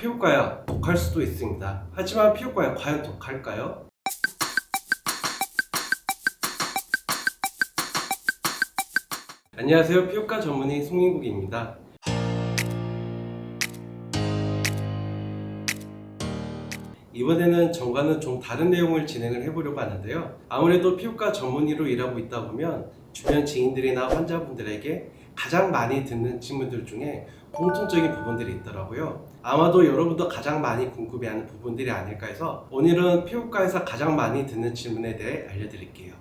피부과약 독할 수도 있습니다. 하지만 피부과약 과연 독할까요? 안녕하세요. 피부과 전문의 송인국입니다. 이번에는 전과는 좀 다른 내용을 진행을 해보려고 하는데요. 아무래도 피부과 전문의로 일하고 있다 보면 주변 지인들이나 환자분들에게 가장 많이 듣는 질문들 중에 공통적인 부분들이 있더라고요. 아마도 여러분도 가장 많이 궁금해하는 부분들이 아닐까 해서 오늘은 피부과에서 가장 많이 듣는 질문에 대해 알려드릴게요.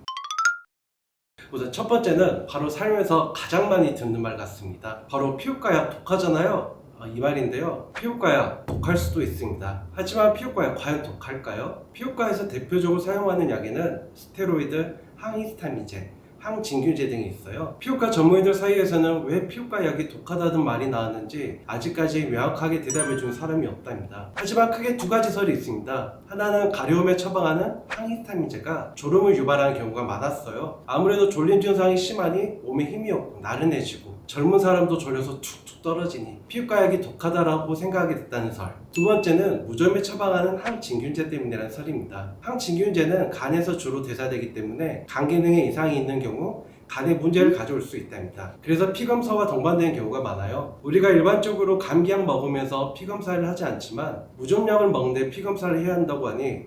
우선 첫 번째는 바로 살면서 가장 많이 듣는 말 같습니다. 바로 피부과약 독하잖아요. 이 말인데요. 피부과약 독할 수도 있습니다. 하지만 피부과약 과연 독할까요? 피부과에서 대표적으로 사용하는 약에는 스테로이드, 항히스타민제, 항진균제 등이 있어요. 피부과 전문의들 사이에서는 왜 피부과 약이 독하다는 말이 나왔는지 아직까지 명확하게 대답해준 사람이 없답니다. 하지만 크게 두 가지 설이 있습니다. 하나는 가려움에 처방하는 항히스타민제가 졸음을 유발하는 경우가 많았어요. 아무래도 졸림 증상이 심하니 몸에 힘이 없고 나른해지고 젊은 사람도 졸려서 툭툭 떨어지니 피부과 약이 독하다라고 생각하게 됐다는 설. 두 번째는 무좀에 처방하는 항진균제 때문이라는 설입니다. 항진균제는 간에서 주로 대사되기 때문에 간 기능에 이상이 있는 경우 간에 문제를 가져올 수 있답니다. 그래서 피검사와 동반되는 경우가 많아요. 우리가 일반적으로 감기약 먹으면서 피검사를 하지 않지만 무좀약을 먹는데 피검사를 해야 한다고 하니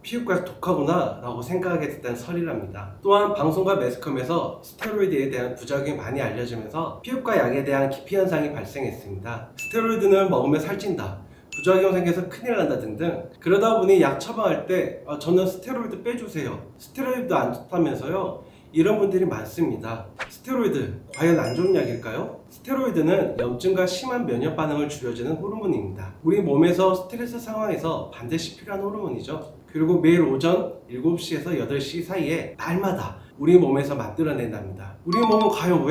피부과약 독하구나 라고 생각하게 됐다는 설이랍니다. 또한 방송과 매스컴에서 스테로이드에 대한 부작용이 많이 알려지면서 피부과 약에 대한 기피 현상이 발생했습니다. 스테로이드는 먹으면 살찐다, 부작용 생겨서 큰일 난다 등등. 그러다 보니 약 처방할 때 저는 스테로이드 빼주세요, 스테로이드 안 좋다면서요, 이런 분들이 많습니다. 스테로이드 과연 안 좋은 약일까요? 스테로이드는 염증과 심한 면역 반응을 줄여주는 호르몬입니다. 우리 몸에서 스트레스 상황에서 반드시 필요한 호르몬이죠. 그리고 매일 오전 7시에서 8시 사이에 날마다 우리 몸에서 만들어낸답니다. 우리 몸은 과연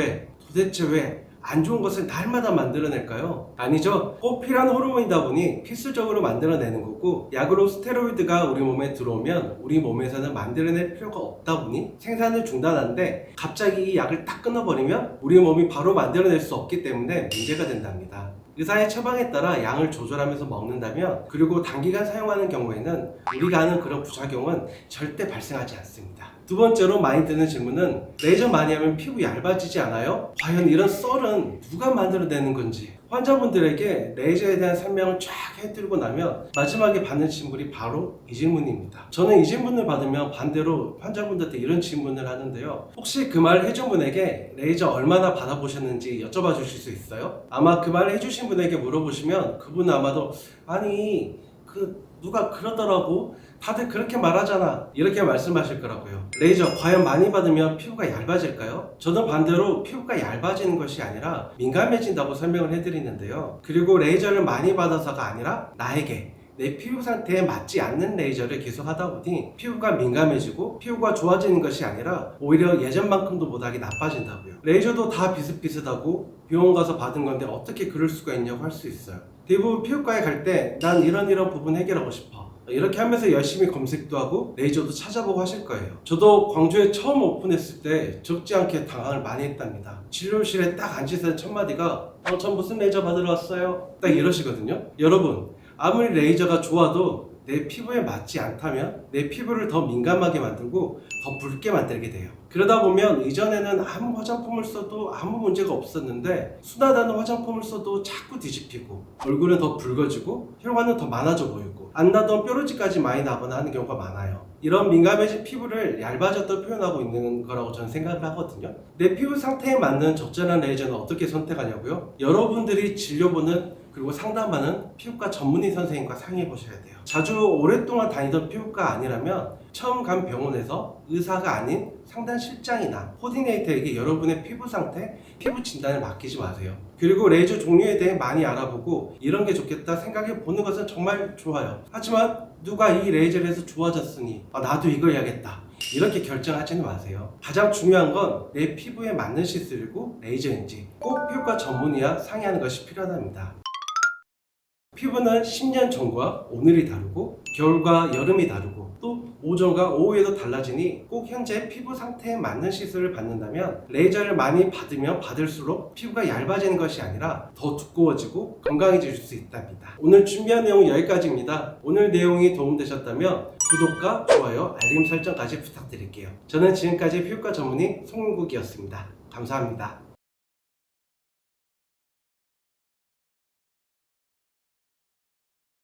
도대체 왜 안 좋은 것을 날마다 만들어낼까요? 아니죠. 꼭 필요한 호르몬이다 보니 필수적으로 만들어내는 거고, 약으로 스테로이드가 우리 몸에 들어오면 우리 몸에서는 만들어낼 필요가 없다 보니 생산을 중단하는데, 갑자기 이 약을 딱 끊어버리면 우리 몸이 바로 만들어낼 수 없기 때문에 문제가 된답니다. 의사의 처방에 따라 양을 조절하면서 먹는다면, 그리고 단기간 사용하는 경우에는 우리가 아는 그런 부작용은 절대 발생하지 않습니다. 두 번째로 많이 드는 질문은 레이저 많이 하면 피부 얇아지지 않아요? 과연 이런 썰은 누가 만들어내는 건지. 환자분들에게 레이저에 대한 설명을 쫙 해드리고 나면 마지막에 받는 질문이 바로 이 질문입니다. 저는 이 질문을 받으면 반대로 환자분들한테 이런 질문을 하는데요. 혹시 그 말을 해준 분에게 레이저 얼마나 받아보셨는지 여쭤봐 주실 수 있어요? 아마 그 말을 해주신 분에게 물어보시면 그분은 아마도 누가 그러더라고, 다들 그렇게 말하잖아, 이렇게 말씀하실 거라고요. 레이저 과연 많이 받으면 피부가 얇아질까요? 저는 반대로 피부가 얇아지는 것이 아니라 민감해진다고 설명을 해드리는데요. 그리고 레이저를 많이 받아서가 아니라 나에게 내 피부 상태에 맞지 않는 레이저를 계속 하다 보니 피부가 민감해지고 피부가 좋아지는 것이 아니라 오히려 예전만큼도 못하게 나빠진다고요. 레이저도 다 비슷비슷하고 병원 가서 받은 건데 어떻게 그럴 수가 있냐고 할 수 있어요. 대부분 피부과에 갈 때 난 이런 부분 해결하고 싶어, 이렇게 하면서 열심히 검색도 하고 레이저도 찾아보고 하실 거예요. 저도 광주에 처음 오픈했을 때 적지 않게 당황을 많이 했답니다. 진료실에 딱 앉으시는 첫 마디가 전 무슨 레이저 받으러 왔어요? 딱 이러시거든요. 여러분, 아무리 레이저가 좋아도 내 피부에 맞지 않다면 내 피부를 더 민감하게 만들고 더 붉게 만들게 돼요. 그러다 보면 이전에는 아무 화장품을 써도 아무 문제가 없었는데 순하다는 화장품을 써도 자꾸 뒤집히고 얼굴은 더 붉어지고 혈관은 더 많아져 보이고 안 나던 뾰루지까지 많이 나거나 하는 경우가 많아요. 이런 민감해진 피부를 얇아졌다 표현하고 있는 거라고 저는 생각을 하거든요. 내 피부 상태에 맞는 적절한 레이저는 어떻게 선택하냐고요? 여러분들이 진료보는 그리고 상담하는 피부과 전문의 선생님과 상의해 보셔야 돼요. 자주 오랫동안 다니던 피부과 아니라면 처음 간 병원에서 의사가 아닌 상담실장이나 코디네이터에게 여러분의 피부 상태, 피부 진단을 맡기지 마세요. 그리고 레이저 종류에 대해 많이 알아보고 이런 게 좋겠다 생각해 보는 것은 정말 좋아요. 하지만 누가 이 레이저를 해서 좋아졌으니 나도 이거 해야겠다, 이렇게 결정하지는 마세요. 가장 중요한 건 내 피부에 맞는 시술이고 레이저인지 꼭 피부과 전문의와 상의하는 것이 필요합니다. 피부는 10년 전과 오늘이 다르고 겨울과 여름이 다르고 또 오전과 오후에도 달라지니 꼭 현재 피부 상태에 맞는 시술을 받는다면 레이저를 많이 받으면 받을수록 피부가 얇아지는 것이 아니라 더 두꺼워지고 건강해질 수 있답니다. 오늘 준비한 내용은 여기까지입니다. 오늘 내용이 도움되셨다면 구독과 좋아요, 알림 설정까지 부탁드릴게요. 저는 지금까지 피부과 전문의 송은국이었습니다. 감사합니다.